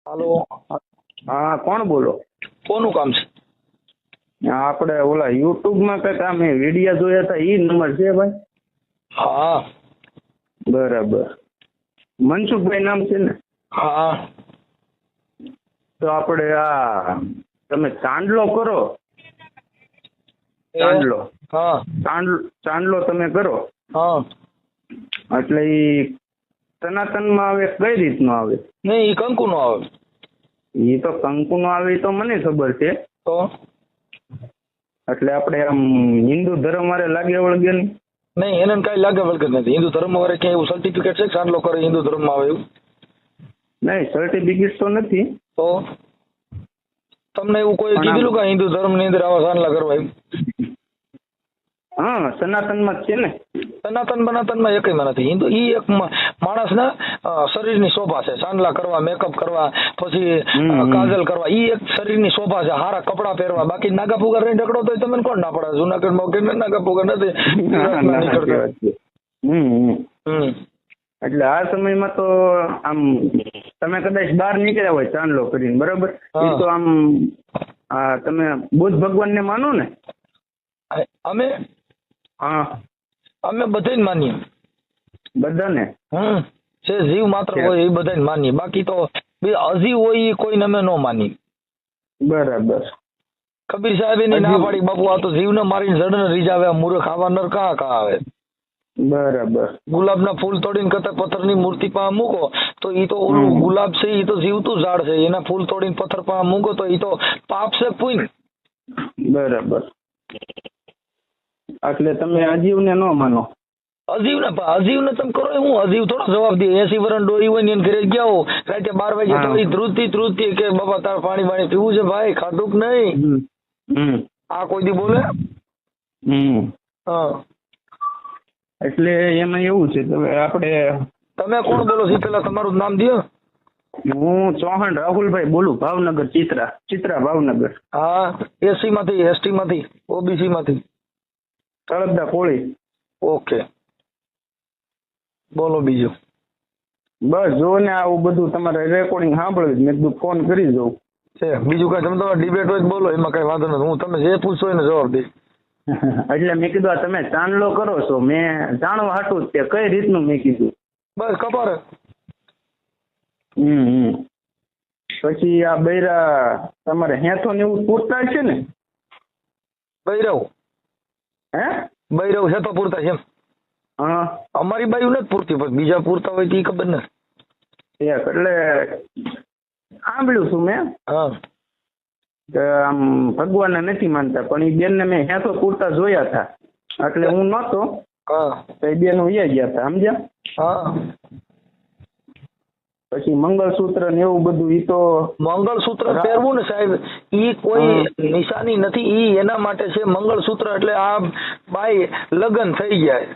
હાલો. હા, કોણ બોલો? કોનું કામ છે? આપણે ઓલા યુટ્યુબ માં કઈક આમે વિડીયો જોયા હતા, ઈ નંબર છે ભાઈ? હા. બરાબર. મનસુખભાઈ નામ છે ને? હા. તો આપણે આ તમે ચાંદલો કરો, ચાંદલો હા. ચાંદલો તમે કરો હા. એટલે ઈ સનાતનમાં આવે કઈ રીતનો આવે? નહીં, એ કંકુ નો આવે. ઈ તો કંકુ નો આવે ઈ તો મને ખબર છે. તો એટલે આપણે આમ હિન્દુ ધર્મ વાળે લાગે વળગે નહીં? નહીં, એને કઈ લાગે વળગે નથી. હિન્દુ ધર્મ વાળે ક્યાંય એવું સર્ટિફિકેટ છે કે ચાંદલો કરે હિન્દુ ધર્મમાં આવે એવું? નહીં, સર્ટિફિકેટ તો નથી. તો તમને એવું કોઈ કીધેલું કે હિન્દુ ધર્મ ની અંદર આવા ચાંદલા કરવા એમ? હા, સનાતનમાં જ છે ને. સનાતન બનાતનમાં એકયમાં નથી. હિન્દુ ઈ એક માણસના શરીરની શોભા છે. ચાંદલા કરવા, મેકઅપ કરવા, પછી કાજલ કરવા, ઈ એક શરીરની શોભા છે. હારા કપડા પહેરવા. બાકી નાગા ફુગા રહીને ઢકડો તો તમને કોણ ના પડે? જુનાગઢમાં કે નાગા ફુગા નથી. એટલે આ સમયમાં તો આમ તમે કદાચ બહાર નીકળ્યા હોય ચાંદલો કરીને, બરાબર? એ તો આમ તમે બુદ્ધ ભગવાનને માનો ને? અમે હા, અમે બધાને માનીએ. બધાને? જે જીવ માત્ર હોય એ બધાને માનીએ. બાકી તો અજીવ હોય એ કોઈને અમે ન માનીએ. બરાબર. કબીર સાહેબ એની ના પાડી, બાપુ આ તો જીવને મારીને જડને રીઝાવે, મૂર્ખ આવા નર કાં આવે. બરાબર. ગુલાબના ફૂલ તોડીને કતે પથ્થરની મૂર્તિ પાસે મૂકો તો ઈ તો ઓલું ગુલાબ છે, ઈ તો જીવતું ઝાડ છે. એના ફૂલ તોડીને પથ્થર પાસે મૂકો તો ઈ તો પાપ છે પુણ્ય. બરાબર. એટલે તમે અજીવને ન માનો? અજીવને તમે કરો હું અજીવ થોડો જવાબ દે? 80 વર્ષ ડોહી હોય ને એને ઘરે ગયા હો રાતે 12 વાગે તો ઈ ધ્રુજતી કે બાબા તાર પાણી પીવું છે ભાઈ, ખાધું કે નહીં? આ કોઈ દી બોલે? હા. એટલે એમાં એવું છે કે આપણે તમે કોણ બોલો છો પેલા તમારું નામ દો? હું ચૌહાણ રાહુલભાઈ બોલું, ભાવનગર, ચિત્રા ભાવનગર. હા. એસસી માંથી, એસટી માંથી, ઓબીસી માંથી? તળપદા કોળી. ઓકે, બોલો બીજું. બસ જો ને આવું બધું તમારે રેકોર્ડિંગ સાંભળ્યું, મેં કીધું ફોન કરી દઉં. છે બીજું કઈ? તમે તમારે ડિબેટ હોય બોલો, એમાં કઈ વાંધો નથી. હું તમે જે પૂછશો એને જવાબ દઈશ. એટલે મેં કીધું તમે ચાંદલો કરો છો, મેં જાણવા હાટું તે કઈ રીતનું મેં કીધું. બસ કપારે. પછી આ બૈરા તમારે હેથો ને એવું પૂરતા છે ને? બૈરવ? હે, બૈરવ છે તો પૂરતા છે એમ? હા. અમારી બાજુ નથી પૂરતી, પણ બીજા પૂરતા હોય તો ખબર નથી. એટલે સાંભળ્યું છું મેં. હા. આમ ભગવાનને નથી માનતા, પણ એ બેન ને મેં હેથો પૂરતા જોયા હતા, એટલે હું નહોતો. હા. તો એ બેન ઉયા ગયા હતા, સમજ્યા? હા. પછી મંગળસૂત્ર ને એવું બધું, ઈ તો મંગળસૂત્ર પહેરવું ને સાહેબ, ઈ કોઈ નિશાની નથી. ઈ એના માટે છે મંગળસૂત્ર. એટલે આ બાઈ લગ્ન થઈ જાય,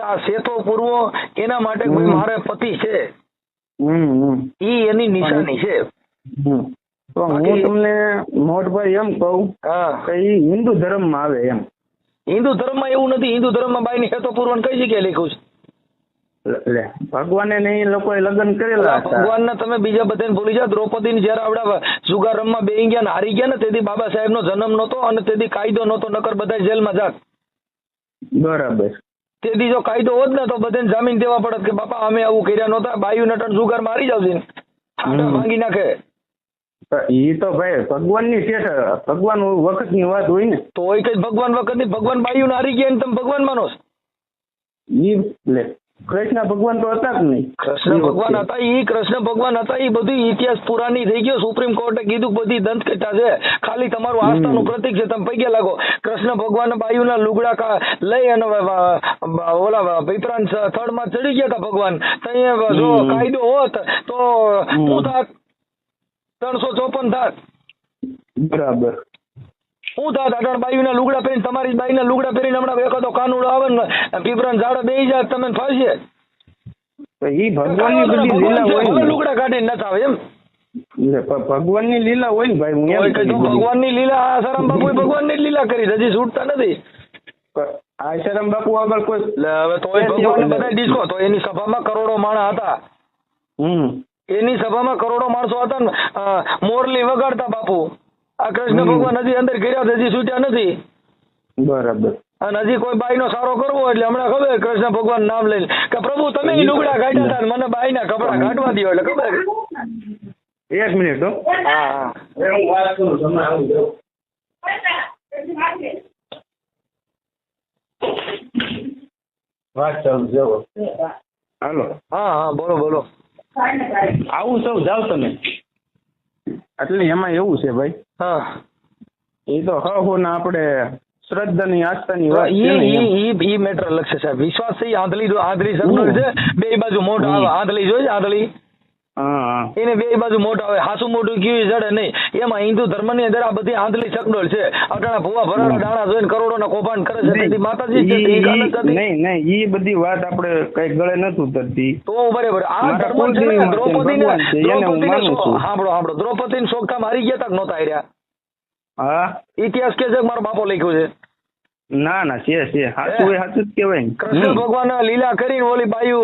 આ સેતો પૂરવો, એના માટે કોઈ મારે પતિ છે, ઈ એની નિશાની છે. તો હું તમને મોટભાઈ એમ કહું કે ઈ હિન્દુ ધર્મ માં આવે એમ. હિન્દુ ધર્મમાં એવું નથી. હિન્દુ ધર્મમાં બાઈ ની સેતો પૂરવાનું કઈ જગ્યાએ લખ્યું છે? ભગવાને ને લોકોએ લગ્ન કરેલા હતા. ભગવાન ને તમે બીજા બધાને ભૂલી જાઓ. દ્રૌપદી ને જયારે આવડા જુગાર રમવા બેસી ગયા ને હારી ગયા ને, તેથી બાબા સાહેબ નો જન્મ નહોતો અને તેથી કાયદો નહોતો, નકર બધા જેલમાં જાત. બરાબર. તેથી જો કાયદો હોત ને તો બધાને જામીન દેવા પડત કે બાપા અમે આવું કર્યા નહોતા. બાયુ નટન જુગાર મારી જાવ છે, ભાંગી નાખે. ઈ તો ભાઈ ભગવાનની શેઠ, ભગવાન વખત ની વાત હોય ને. તો હોય કઈ ભગવાન વખત ની? ભગવાન બાયુ ને હારી ગયા ને તમે ભગવાન માનો છો? કૃષ્ણ ભગવાન તો હતા જ નહીં. કૃષ્ણ ભગવાન હતા, ઈ કૃષ્ણ ભગવાન હતા, ઈ બધું ઇતિહાસ પુરાણી થઈ ગયો. સુપ્રીમ કોર્ટે કીધું બધી દંતકથા છે, ખાલી તમારું આસ્થાનું પ્રતીક છે. તમે પગે લાગો. કૃષ્ણ ભગવાન બાયુના લુગડા લઈ અને ઓલા વિપ્રાંત સ્થળમાં ચડી ગયા હતા ભગવાન. ત્યાં જો કાયદો હોત તો શું થાત? 354 થાત. બરાબર. શું થાત? અઢાર બાયુના લુગડા પહેરીને, તમારી બાઈના લુગડા પહેરીને હમણાં એકાદો કાનુડો આવે ને પીપરાન ઝાડે બેસી જાય, તમે ફાંસીએ. ઈ ભગવાનની બધી લીલા હોય, લુગડા કાઢીને નથી આવે એમ? ભગવાનની લીલા હોય ને ભાઈ. હું એમ કહું ભગવાનની લીલા. આસારામ બાપુએ ભગવાનની લીલા કરી, હજી છૂટતા નથી. આસારામ બાપુ આગળ કોઈ હવે તો ભગવાન બધા ડિસ્કો તો એની સભામાં કરોડો માણસ હતા. એની સભામાં કરોડો માણસો હતા ને મોરલી વગાડતા બાપુ. આ કૃષ્ણ ભગવાન હજી અંદર ગયા હજી છૂટ્યા નથી. બરાબર. અને હજી કોઈ બાઈનો સારો કરવો એટલે હમણાં ખબર કૃષ્ણ ભગવાન નામ લઈને કે પ્રભુ તમે લુગડા કાઢ્યા હતા ને મને બાઈના કપડા કાઢવા દો એટલે ખબર. 1 મિનિટ હો. હા હું વાત કરું તમે આવું જાઓ. વાત ચાલુ જાઓ. હાલો. હા હા બોલો બોલો. આવું સૌ જાઓ તમે. એટલે એમાં એવું છે ભાઈ, હા એ તો ના આપણે શ્રદ્ધાની આસ્થાની વાત છે ને એમ. ઈ મેટર લક્ષ સાહેબ. વિશ્વાસ છે આંધળી સગવડ છે. બે બાજુ મોઢ આવે. આંધળી જોઈ આંધળી હા એને બે બાજુ મોઢ આવે. હાસુ મોઢું કેવી જડે નહીં. એમાં હિન્દુ ધર્મની અંદર આ બધી આંધળી સગવડ છે. અટાણા ભૂવા ભરાડા દાણા જોઈને કરોડોના કૌભાંડ કરે છે. તેથી માતાજી છે તે ગલત હતી. નહીં ઈ બધી વાત આપણે કઈ ગળે નથી ઉતરતી. તો બરાબર આ ધર્મ છે ને દ્રૌપદીને સાંભળો દ્રૌપદીને સોગઠા મારી ગયા તક નહોતા હાર્યા. હા ઇતિહાસ કે છે મારો બાપો લખ્યો છે. ના છે સાચું જ કહેવાય. કૃષ્ણ ભગવાન લીલા કરીને ઓલી બાયુ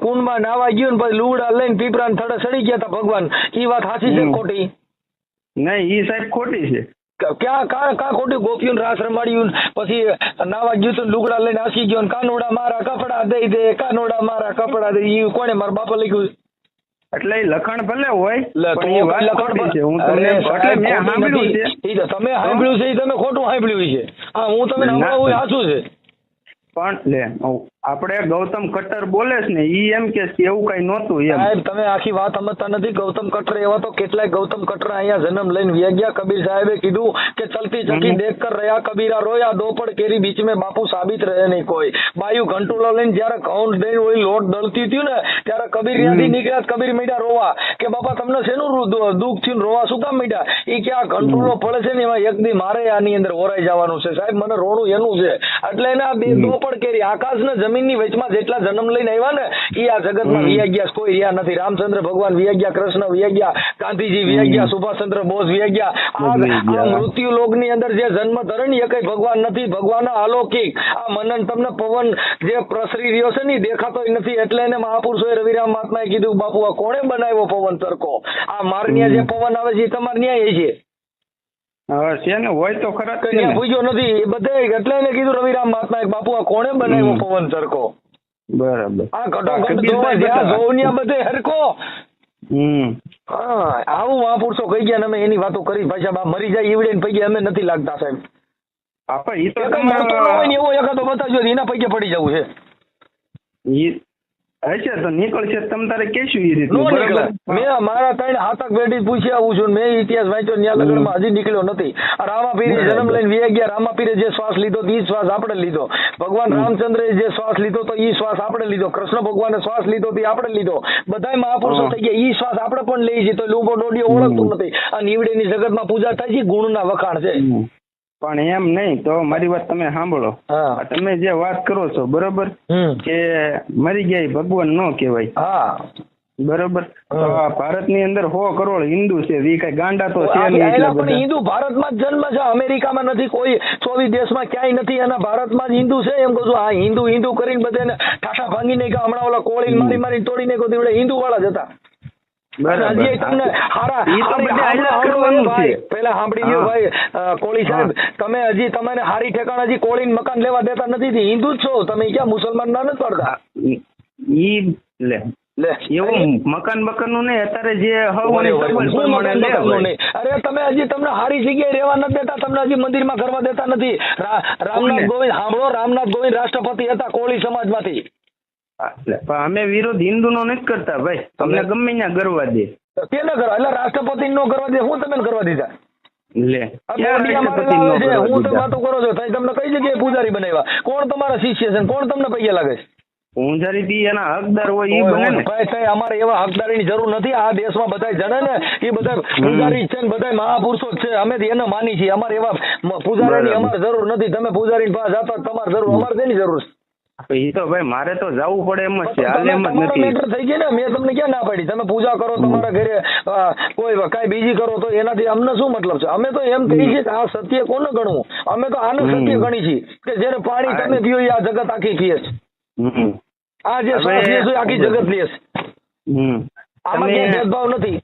કુંડમાં નાવા ગયું ને પછી લુગડા લઈને પીપળા થડે સડી ગયા હતા ભગવાન. ઈ વાત સાચી છે ખોટી? નહીં ઈ સાહેબ ખોટી છે. ક્યાં કા ખોટી? ગોપીઓને રાસ રમાડ્યું પછી નાવા ગયું તો લુગડા લઈને આસી ગયો કાનોડા મારા કપડા દઈ દે, કાનોડા મારા કપડા દે. ઈ કોને મારા બાપા લખ્યું? એટલે લખણ ભલે હોય પણ ઈ વાત ખોટી છે. હું તમને એટલે મેં સાંભળ્યું છે. તમે સાંભળ્યું છે તમે ખોટું સાંભળ્યું છે. હા હું તમને સાંભળવું સાચું છે. પણ લે આપણે ગૌતમ કટ્ટર બોલે છે ને ઈ એમ કે એવું કઈ નહોતું એમ. સાહેબ તમે આખી વાત સમજતા નથી. ગૌતમ કટ્ટર એવા તો કેટલાય ગૌતમ કટ્ટર અહીંયા જન્મ લઈને વ્યા ગયા. કબીર સાહેબે કીધું કે ચલતી ચકી દેખ કર રહ્યા કબીરા રોયા, દો પડ કેરી બીચ में બાપુ સાબિત રહે નહીં કોઈ. બાયુ ઘંટુલો લઈને જયારે ઘઉં દઈને ઓલી લોટ દળતી હતી ને ત્યારે કબીર ત્યાંથી નીકળ્યા. કબીર મીડા રોવા કે બાપા તમને શેનું દુઃખ થયું રોવા શું કામ મીડા? એ કે આ ઘંટુલો પડે છે ને એમાં એક દી મારે આની અંદર ઓરાઈ જવાનું છે સાહેબ. મને રોણું એનું છે. એટલે એને આ બે દો પડ કેરી આકાશ ને જમીન ની વચમાં જેટલા જન્મ લઈને આવ્યા ને એ આ જગતમાં વિયા ગયા. કોઈ રહ્યા નથી. રામચંદ્ર ભગવાન વિયા ગયા, કૃષ્ણ વિયા ગયા, ગાંધીજી વિયા ગયા, સુભાષચંદ્ર બોઝ વિયા ગયા. આ મૃત્યુ લોક ની અંદર જે જન્મ ધરે ને એ કઈ ભગવાન નથી. ભગવાન અલૌકિક. આ મનન તમને પવન જે પ્રસરી રહ્યો છે ને દેખાતો નથી. એટલે એને મહાપુરુષોએ રવિરામ મહાત્માએ કીધું બાપુ આ કોણે બનાવ્યો પવન સરખો? આ મારન્યા જે પવન આવે છે એ તમારે ન્યાય છે. છે ને હોય તો ખરા પૂછ્યો નથી એ બધે. એટલે એને કીધું રવિરામ મહાત્માએ બાપુ આ કોણે બનાવ્યો પવન સરખો? બરાબર. આ ઘટો બધે હરકો. હા આવું મહાપુરુષો કહી ગયા. અમે એની વાતો કરી ભાષા મરી જાય ઈવડે ને પૈકી અમે નથી લાગતા સાહેબ. એવો એકાદો બતાવજો એના પૈકી પડી જવું છે. હશે તો નીકળશે તમ તારે કેશું એ રીતે. મેં મારા 3 હાથક પેઢી પૂછી આવું છું. મેં ઇતિહાસ વાંચ્યો ન્યા લગનમાં હજી નીકળ્યો નથી. રામાપીરે જન્મ લઈને વી ગયા. રામાપીરે જે શ્વાસ લીધો એ શ્વાસ આપણે લીધો. ભગવાન રામચંદ્રે જે શ્વાસ લીધો તો એ શ્વાસ આપણે લીધો. કૃષ્ણ ભગવાને શ્વાસ લીધો તો આપણે લીધો. બધાય મહાપુરુષો થઈ ગયા. એ શ્વાસ આપણે પણ લઈ છીએ તો લૂંબો ડોડિયો ઓળખતું નથી. આ નીવડેની જગતમાં પૂજા થાય છે ગુણના વખાણ છે. પણ એમ નહીં તો મારી વાત તમે સાંભળો. તમે જે વાત કરો છો બરોબર કે મરી ગયા ભગવાન નો કહેવાય. હા બરોબર. ભારત ની અંદર 100 કરોડ હિન્દુ છે. એ કઈ ગાંડા તો છે નહીં. હિન્દુ ભારતમાં જન્મ છે. અમેરિકામાં નથી, કોઈ 24 દેશમાં ક્યાંય નથી. અને ભારતમાં જ હિન્દુ છે એમ કહું છું. આ હિન્દુ કરીને બધાને ઠાઠા ભાંગી નહીં. હમણાં ઓલા કોળી મારી તોડી નહીં કહું હિન્દુ વાળા જ હતા. પેલા સાંભળી લ્યો ભાઈ કોળી સાહેબ, તમે હજી તમને હારી ઠેકાણ હજી કોળી મકાન લેવા દેતા નથી. હિન્દુ જ છો તમે, ક્યાં મુસલમાન ના નથી પડતા. એવું મકાન નું નહીં. અત્યારે જે અરે તમે હજી તમને હારી જગ્યાએ રહેવા નથી દેતા. તમને હજી મંદિરમાં કરવા દેતા નથી. રામનાથ ગોવિંદ સાંભળો, રામનાથ ગોવિંદ રાષ્ટ્રપતિ હતા કોળી સમાજમાંથી. અમે વિરોધ હિન્દુ નો નથી કરતા ભાઈ. તમને ગમે ત્યાં કરવા દે તે ન કરવા. એટલે રાષ્ટ્રપતિ નો કરવા દે. હું તમે કરવા દીધા? હું તમે વાતો કરો છો. તમને કઈ જગ્યાએ પૂજારી બનાવ્યા? કોણ તમારા શિષ્ય છે? કોણ તમને પૈયા લાગે છે? પૂજારી એના હકદાર હોય એ બને ને. અમારે એવા હકદારીની જરૂર નથી. આ દેશમાં બધા જણે ને એ બધા પૂજારી છે ને બધા મહાપુરુષો છે. અમે એને માની છીએ. અમારે એવા પૂજારીની અમારે જરૂર નથી. તમે પૂજારી પાસે જતા તમારે જરૂર, અમારે તેની જરૂર છે. એ તો ભાઈ મારે તો જવું પડે એમ જ છે. હાલ એમ જ નથી. મેટર થઈ ગઈ ને. મેં તમને ક્યાં ના પાડી? તમે પૂજા કરો તમારા ઘરે, કોઈ કઈ બીજી કરો તો એનાથી અમને શું મતલબ છે? અમે તો એમ કહીએ છીએ કે આ સત્ય કોને ગણવું? અમે તો આને સત્ય ગણી છીએ કે જેને પાણી તમે પીઓ આ જગત આખી પીએ છે. આ જે શ્વાસ લે છે આખી જગત લે છે. આમાં તમે- ક્યાંય ભેદભાવ નથી.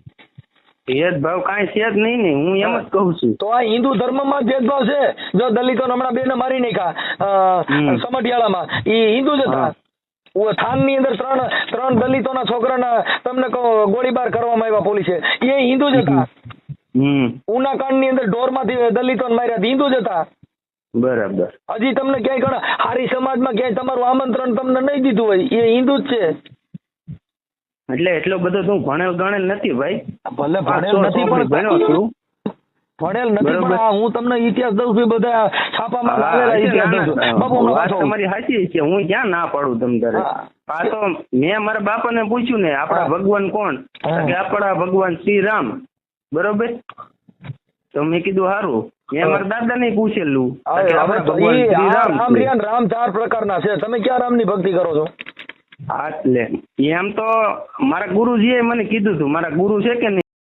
ભેદભાવ કાંઈ છે જ નહીં ને, હું એમ જ કહું છું. તો આ હિન્દુ ધર્મમાં જ ભેદભાવ છે. જો દલિતો હમણાં બેને મારી નાખ્યા સમઢિયાળામાં, એ હિન્દુ જ હતા. થાનની અંદર ત્રણ દલિતોના છોકરાના તમને કહો ગોળીબાર કરવામાં આવ્યા પોલીસે, એ હિન્દુ જ હતા. ઉના કાંડની અંદર ઢોરમાંથી દલિતોને માર્યા, હિન્દુ જ હતા. બરાબર. હજી તમને ક્યાંય ઘણા હારી સમાજમાં ક્યાંય તમારું આમંત્રણ તમને નહીં દીધું હોય, એ હિન્દુ જ છે. એટલે એટલો બધો તું ભણેલ ગણેલ નથી ભાઈ. ભલે ભણેલ નથી પણ ભણ્યો છું. ભણેલ નથી પણ આ હું તમને ઇતિહાસ દઉં છું, બધા છાપામાં લાવેલા ઇતિહાસ દઉં છું. બાપુ હમણાં વાત પાછો તમારી સાચી છે, હું ક્યાં ના પાડું તમ તારે. આ તો મેં મારા બાપાને પૂછ્યું ને આપણા ભગવાન કોણ, કે આપણા ભગવાન શ્રી રામ. બરોબર. તો મેં કીધું સારું. મેં મારા દાદાને પૂછેલું કે આપણા ભગવાન શ્રી રામ છે. રામ 4 પ્રકારના છે. તમે ક્યાં રામની ભક્તિ કરો છો? એટલે એમ તો મારા ગુરુજીએ મને કીધું હતું. મારા ગુરુ છે કે નહીં